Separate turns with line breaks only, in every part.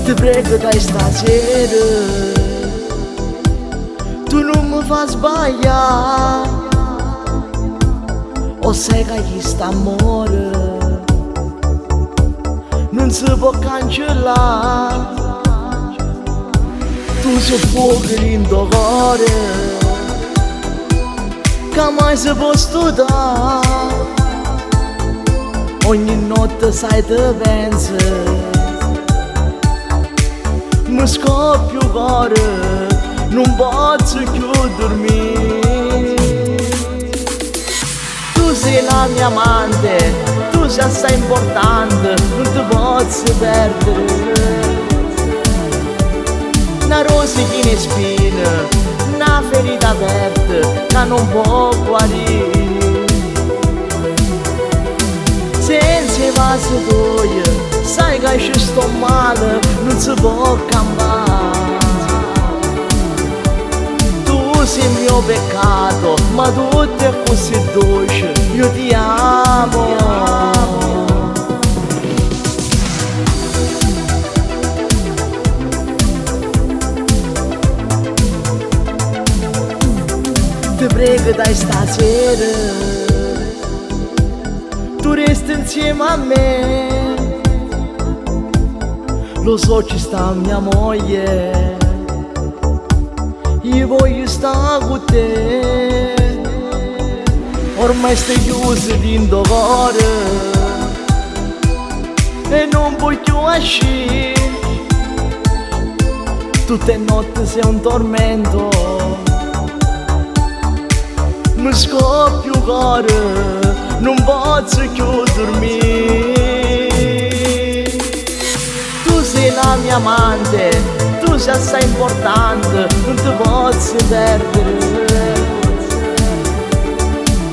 Te prego dai stasera, tu non mi fai sbagliare, o sai che questo amore non si può cancellare. Tu sei fuoco in tuo cuore che mai si può studare, ogni notte sai te pensi. Mi scoppia il cuore, non posso più dormire. Tu sei la mia amante, tu sei assai importante, non ti posso perdere. Una rosa piena di spine, una ferita aperta che non può guarire. Senza i passi tuoi, sai che ci sto male, non si può cambiare. Tu sei il mio peccato, ma tutto è così dolce, io ti amo. Ti prego dai stasera, tu resti insieme a me. Lo so ci sta mia moglie, io voglio stare con te. Ormai stai chiuso dentro cuore e non puoi più uscire. Tutte le notti sei un tormento, mi scoppia il cuore, non posso più dormire. Tu sei la mia amante, tu sei assai importante, non ti posso perdere.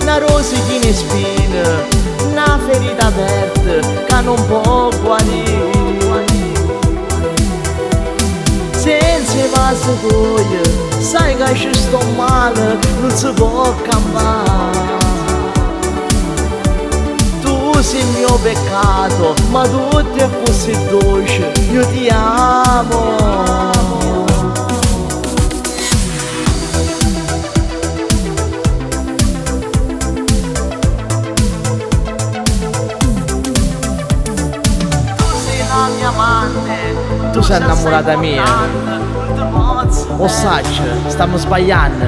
Una rosa piena di spine, una ferita aperta che non può guarire. Senza i passi tuoi, sai che ci sto male, non si può cambiare. Tu sei il mio peccato, ma tutto è così dolce, io ti amo. Tu sei innamorata mia, o sacci, stiamo sbagliando,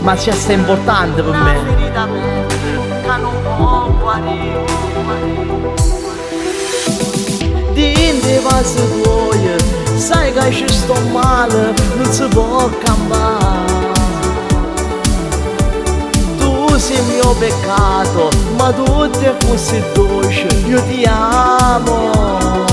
ma c'è sei importante per me. Dentro i passi tuoi, sai che ci sto male, non si può cambiare. Tu sei il mio peccato, ma tutto è così dolce, io ti amo.